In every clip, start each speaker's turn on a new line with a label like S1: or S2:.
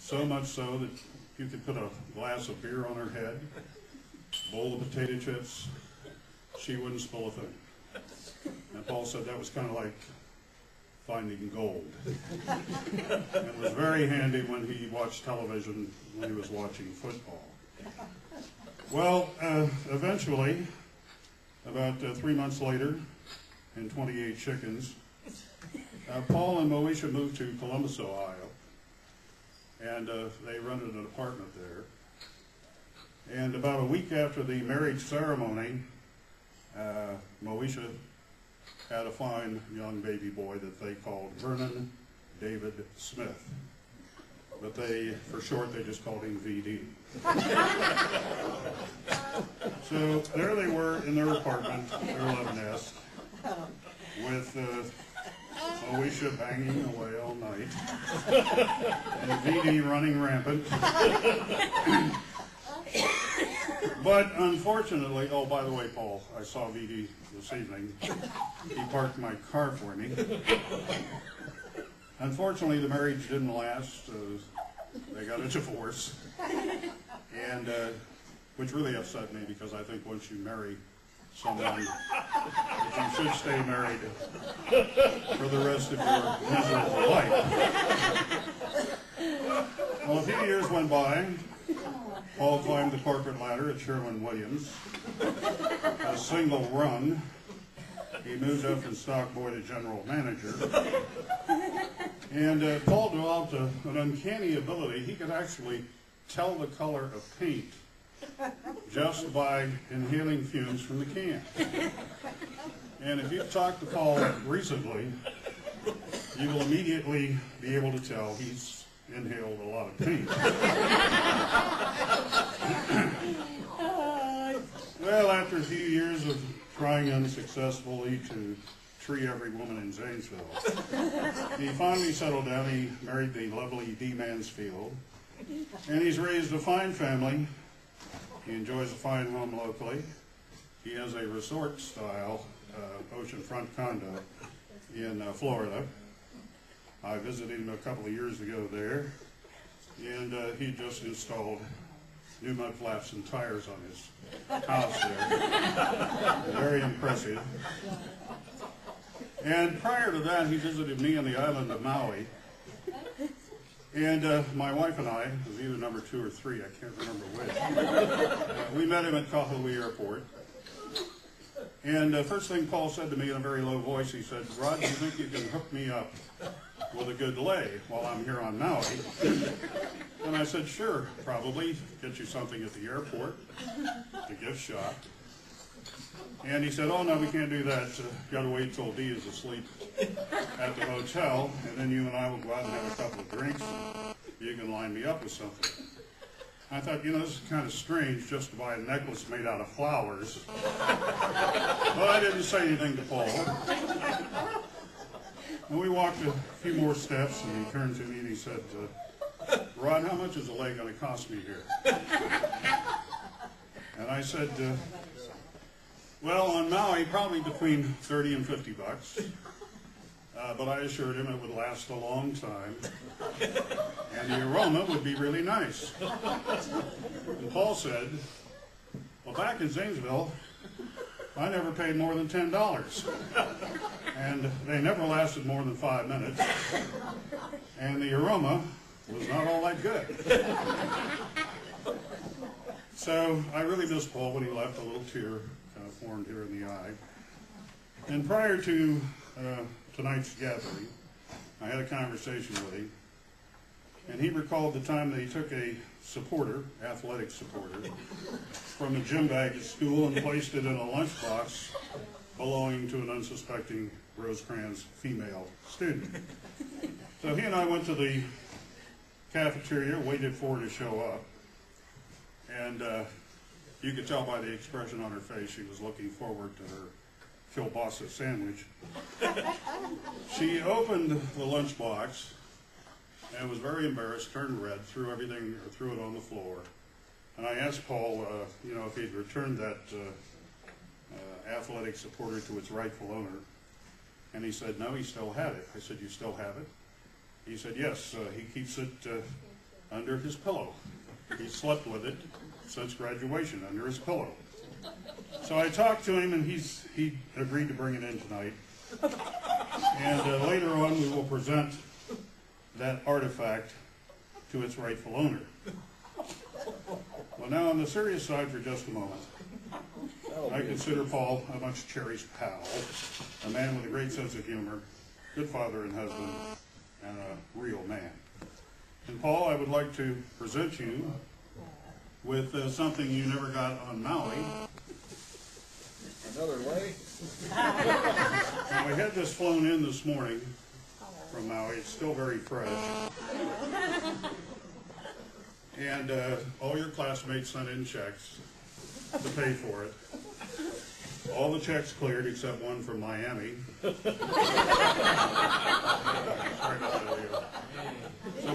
S1: So much so that you could put a glass of beer on her head, bowl of potato chips, she wouldn't spill a thing. And Paul said that was kind of like finding gold. It was very handy when he watched television, when he was watching football. Well, eventually, about 3 months later, and 28 chickens, Paul and Moesha moved to Columbus, Ohio, and they rented an apartment there. And about a week after the marriage ceremony, Moesha had a fine young baby boy that they called Vernon David Smith. But for short, they just called him VD. So there they were in their apartment, their love nest, with Moesha banging away all night, and VD running rampant. But unfortunately, oh, by the way, Paul, I saw VD this evening. He parked my car for me. Unfortunately, the marriage didn't last. They got a divorce, and which really upset me, because I think once you marry someone, you should stay married for the rest of your miserable life. Well, a few years went by. Paul climbed the corporate ladder at Sherwin-Williams, a single rung. He moved up from stock boy to general manager. And Paul developed an uncanny ability. He could actually tell the color of paint just by inhaling fumes from the can. And if you've talked to Paul recently, you will immediately be able to tell he's inhaled a lot of paint. Well, after a few years of trying unsuccessfully to tree every woman in Zanesville, he finally settled down. He married the lovely Dee Mansfield, and he's raised a fine family. He enjoys a fine home locally. He has a resort-style oceanfront condo in Florida. I visited him a couple of years ago there, and he just installed new mud flaps and tires on his house there. Very impressive. And prior to that, he visited me on the island of Maui. And my wife and I, it was either number 2 or 3, I can't remember which, we met him at Kahului Airport. And first thing Paul said to me in a very low voice, he said, "Rod, do you think you can hook me up with a good lay while I'm here on Maui?" And I said, "Sure, probably. Get you something at the airport, the gift shop." And he said, "Oh, no, we can't do that. Got to wait till Dee is asleep at the hotel, and then you and I will go out and have a couple of drinks, and you can line me up with something." I thought, this is kind of strange just to buy a necklace made out of flowers. But I didn't say anything to Paul. And we walked a few more steps, and he turned to me and he said, "Rod, how much is a lay going to cost me here?" And I said, "Well, on Maui, probably between 30 and 50 bucks. But I assured him it would last a long time, and the aroma would be really nice." And Paul said, "Well, back in Zanesville, I never paid more than $10, and they never lasted more than 5 minutes, and the aroma was not all that good." So I really missed Paul when he left. A little tear kind of formed here in the eye. And prior to tonight's gathering, I had a conversation with him, and he recalled the time that he took a supporter, athletic supporter, from a gym bag at school and placed it in a lunchbox belonging to an unsuspecting ROSECRANS female student. So he and I went to the cafeteria, waited for her to show up, and you could tell by the expression on her face she was looking forward to her kielbasa sandwich. She opened the lunchbox and was very embarrassed, turned red, threw it on the floor. And I asked Paul, if he'd returned that athletic supporter to its rightful owner. And he said, "No, he still had it." I said, "You still have it?" He said, "Yes, he keeps it under his pillow. He slept with it since graduation, under his pillow. So I talked to him, and he agreed to bring it in tonight. And later on, we will present that artifact to its rightful owner. Well, now on the serious side for just a moment, I consider Paul a much cherished pal, a man with a great sense of humor, good father and husband, and a real man. And Paul, I would like to present you with something you never got on Maui.
S2: Another way?
S1: And we had this flown in this morning from Maui. It's still very fresh. And all your classmates sent in checks to pay for it. All the checks cleared except one from Miami. So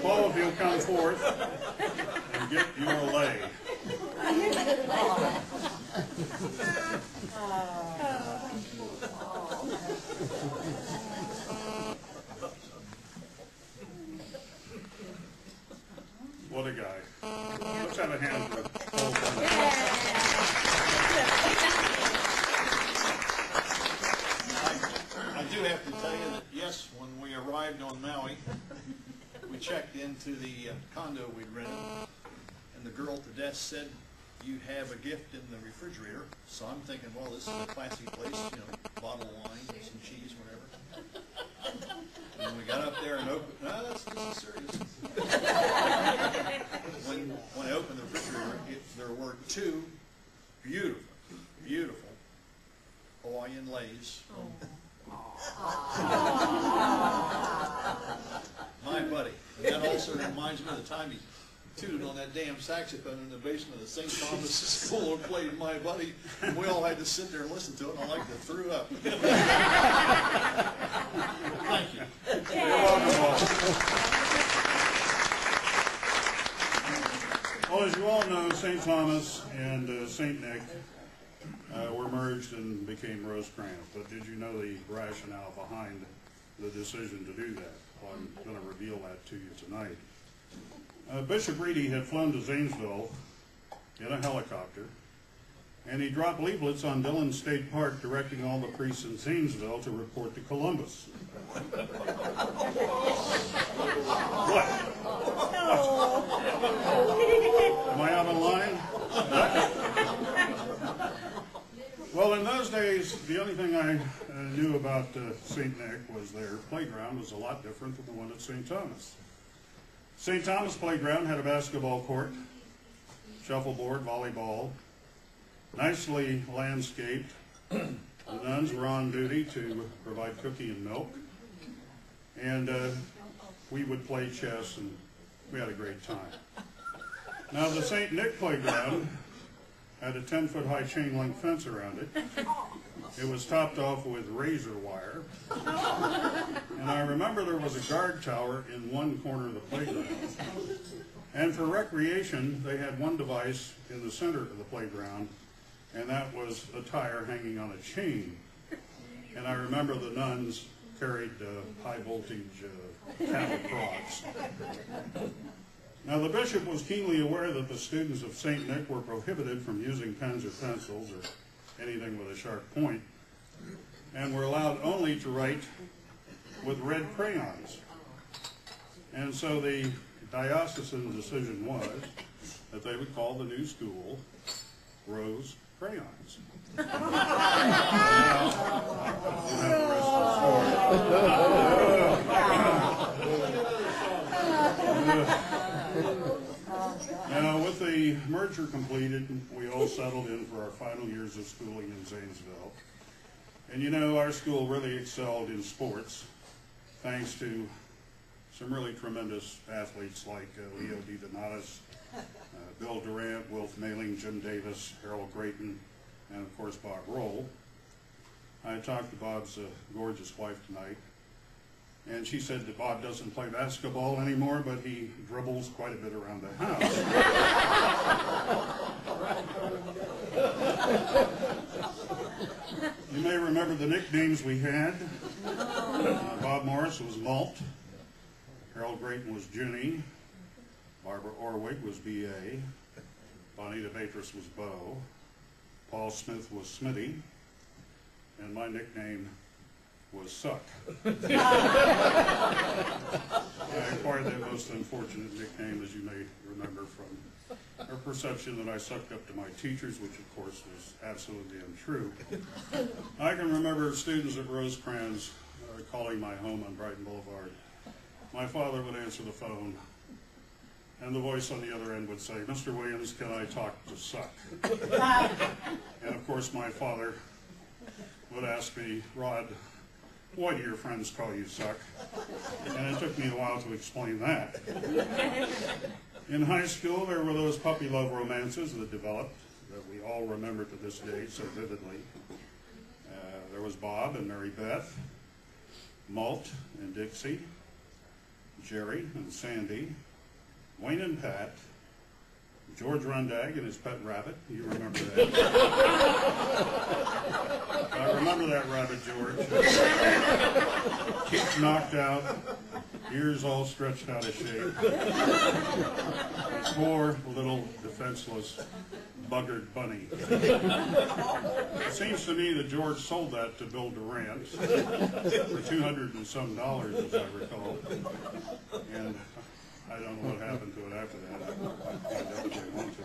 S1: Paul, if you'll come forth and get your lay. What a guy. Let's have a hand for Paul.
S2: I do have to tell you that, yes, when we arrived on Maui, we checked into the condo we'd rented, and the girl at the desk said, "You have a gift in the refrigerator." So I'm thinking, well, this is a classy place, you know, bottle of wine, some cheese, whatever. And we got up there and opened, no, this is serious. When I opened the refrigerator, there were two beautiful Hawaiian leis. My buddy. And that also reminds me of the time he tooted on that damn saxophone in the basement of the St. Thomas School and played My Buddy, and we all had to sit there and listen to it, and I like to threw up. Thank you.
S1: You're welcome. Well, as you all know, St. Thomas and St. Nick were merged and became ROSECRANS. But did you know the rationale behind the decision to do that? Well, I'm going to reveal that to you tonight. Bishop Reedy had flown to Zanesville in a helicopter, and he dropped leaflets on Dillon State Park directing all the priests in Zanesville to report to Columbus. What? Am I out of line? Well, in those days, the only thing I knew about St. Nick was their playground was a lot different than the one at St. Thomas. St. Thomas Playground had a basketball court, shuffleboard, volleyball, nicely landscaped. The nuns were on duty to provide cookie and milk, and we would play chess, and we had a great time. Now, the St. Nick Playground had a 10-foot high chain link fence around it. It was topped off with razor wire. And I remember there was a guard tower in one corner of the playground. And for recreation, they had one device in the center of the playground, and that was a tire hanging on a chain. And I remember the nuns carried high voltage cattle prods. Now, the bishop was keenly aware that the students of St. Nick were prohibited from using pens or pencils or anything with a sharp point, and were allowed only to write with red crayons. And so the diocesan decision was that they would call the new school ROSECRANS. Now, with the merger completed, we all settled in for our final years of schooling in Zanesville. And you know, our school really excelled in sports, thanks to some really tremendous athletes like Leo DiDonatis, Bill Durant, Wilf Mailing, Jim Davis, Harold Grayton, and of course Bob Roll. I talked to Bob's gorgeous wife tonight, and she said that Bob doesn't play basketball anymore, but he dribbles quite a bit around the house. You may remember the nicknames we had. Bob Morris was Malt. Harold Grayton was Ginny. Barbara Orwig was B.A., Bonita Beatrice was Bo, Paul Smith was Smitty, and my nickname was Suck. I acquired that most unfortunate nickname, as you may remember, from a perception that I sucked up to my teachers, which of course was absolutely untrue. I can remember students at ROSECRANS calling my home on Brighton Boulevard. My father would answer the phone, and the voice on the other end would say, "Mr. Williams, can I talk to Suck?" And of course my father would ask me, "Rod, why do your friends call you Suck?" And it took me a while to explain that. In high school, there were those puppy love romances that developed that we all remember to this day so vividly. There was Bob and Mary Beth, Malt and Dixie, Jerry and Sandy, Wayne and Pat, George Rundag and his pet rabbit. You remember that? I remember that rabbit, George. Teeth knocked out, ears all stretched out of shape. Poor little defenseless buggered bunny. It seems to me that George sold that to Bill Durant for $200 and some, as I recall. And I don't know what happened to it after that. I definitely want to.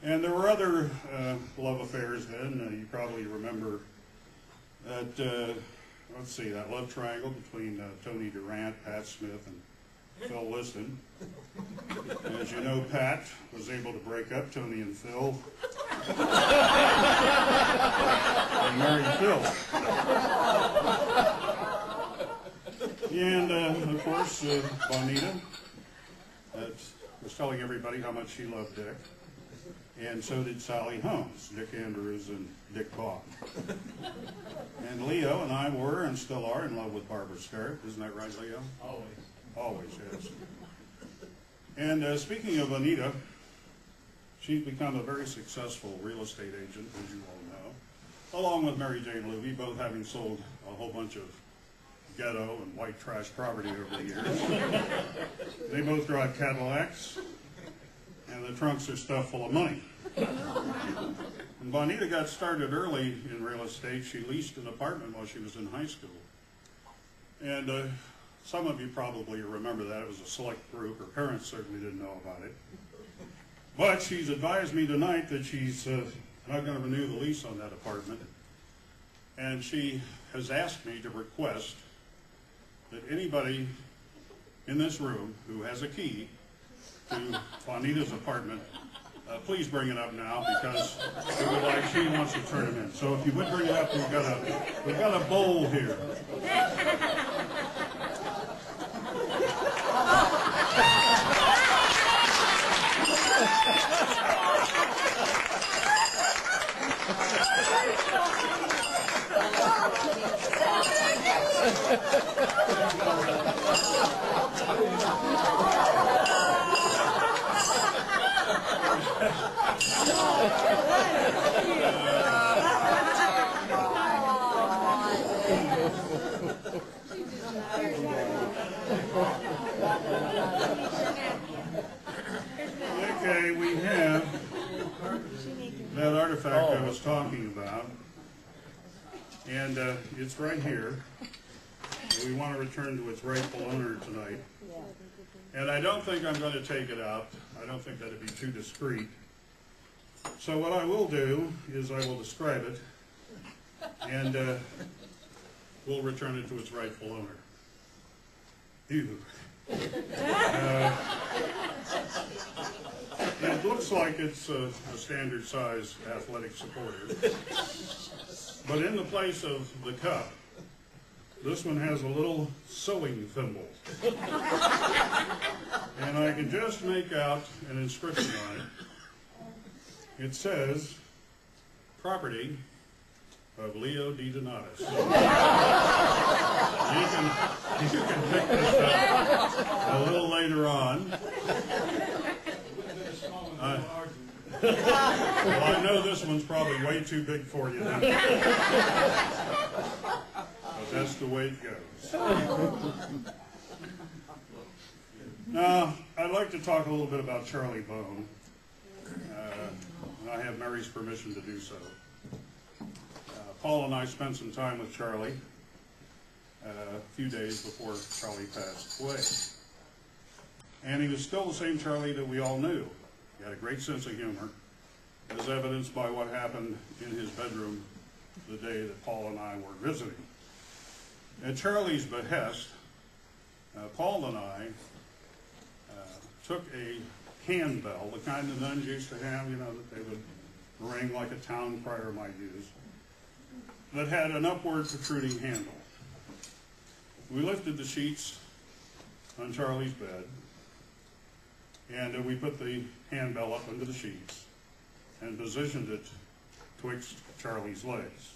S1: And there were other love affairs then. You probably remember that, let's see, that love triangle between Tony Durant, Pat Smith, and Phil Liston. And as you know, Pat was able to break up Tony and Phil and marry Phil. And, of course, Bonita was telling everybody how much she loved Dick. And so did Sally Holmes, Dick Andrews, and Dick Bob. And Leo and I were, and still are, in love with Barbara Scarrett. Isn't that right, Leo?
S3: Always.
S1: Always, yes. And speaking of Anita, she's become a very successful real estate agent, as you all know, along with Mary Jane Levy, both having sold a whole bunch of ghetto and white trash property over the years. They both drive Cadillacs, and the trunks are stuffed full of money. And Bonita got started early in real estate. She leased an apartment while she was in high school. And some of you probably remember that. It was a select group. Her parents certainly didn't know about it. But she's advised me tonight that she's not going to renew the lease on that apartment. And she has asked me to request that anybody in this room who has a key to Bonita's apartment, please bring it up now, because it would like she wants to turn it in. So if you would bring it up, we've got a bowl here. Okay, we have that artifact I was talking about, and it's right here. We want to return to its rightful owner tonight. And I don't think I'm going to take it out. I don't think that would be too discreet. So what I will do is I will describe it, and we'll return it to its rightful owner. Ew. It looks like it's a standard size athletic supporter. But in the place of the cup, this one has a little sewing thimble. And I can just make out an inscription on it. It says, "Property of Leo D. Donatus." So you can pick this up a little later on. Well, I know this one's probably way too big for you. But that's the way it goes. Now, I'd like to talk a little bit about Charlie Bone. I have Mary's permission to do so. Paul and I spent some time with Charlie a few days before Charlie passed away. And he was still the same Charlie that we all knew. He had a great sense of humor, as evidenced by what happened in his bedroom the day that Paul and I were visiting. At Charlie's behest, Paul and I took a handbell, the kind the nuns used to have, you know, that they would ring like a town crier might use, that had an upward protruding handle. We lifted the sheets on Charlie's bed, and we put the handbell up into the sheets and positioned it twixt Charlie's legs.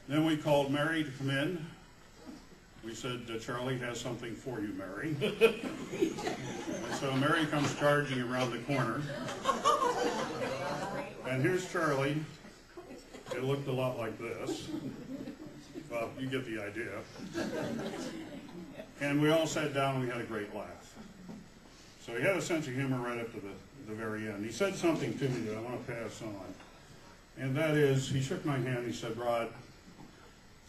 S1: Then we called Mary to come in. We said, Charlie has something for you, Mary. And so Mary comes charging around the corner. And here's Charlie. It looked a lot like this. Well, you get the idea. And we all sat down and we had a great laugh. So he had a sense of humor right up to the very end. He said something to me that I want to pass on. And that is, he shook my hand, he said, Rod,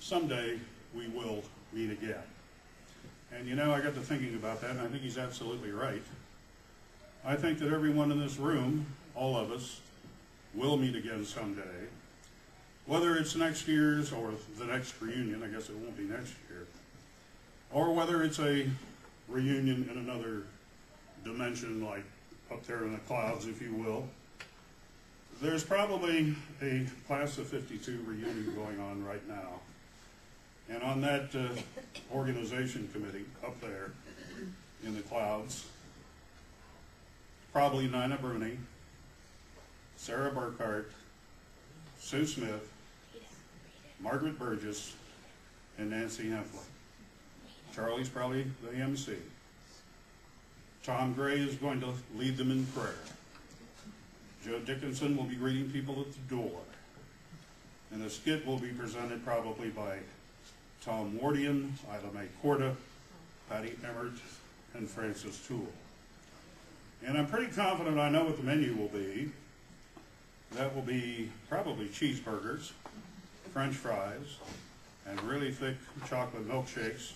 S1: someday we will meet again. And you know, I got to thinking about that, and I think he's absolutely right. I think that everyone in this room, all of us, will meet again someday. Whether it's next year's or the next reunion, I guess it won't be next year, or whether it's a reunion in another dimension, like up there in the clouds, if you will. There's probably a class of 52 reunion going on right now. And on that organization committee up there in the clouds, probably Nina Bruni, Sarah Burkhart, Sue Smith, Margaret Burgess, and Nancy Hempler. Charlie's probably the MC. Tom Gray is going to lead them in prayer. Joe Dickinson will be greeting people at the door. And the skit will be presented probably by Tom Wardian, Ila Mae Corda, Patty Emmert, and Francis Toole. And I'm pretty confident I know what the menu will be. That will be probably cheeseburgers, French fries, and really thick chocolate milkshakes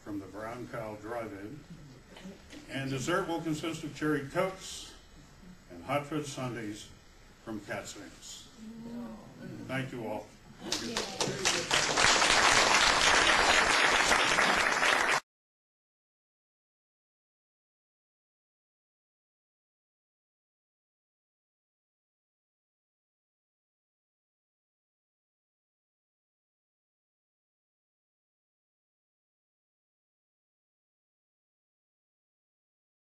S1: from the Brown Cow Drive-In. And dessert will consist of cherry cokes and hot fudge sundaes from Cat's Anus. Thank you all.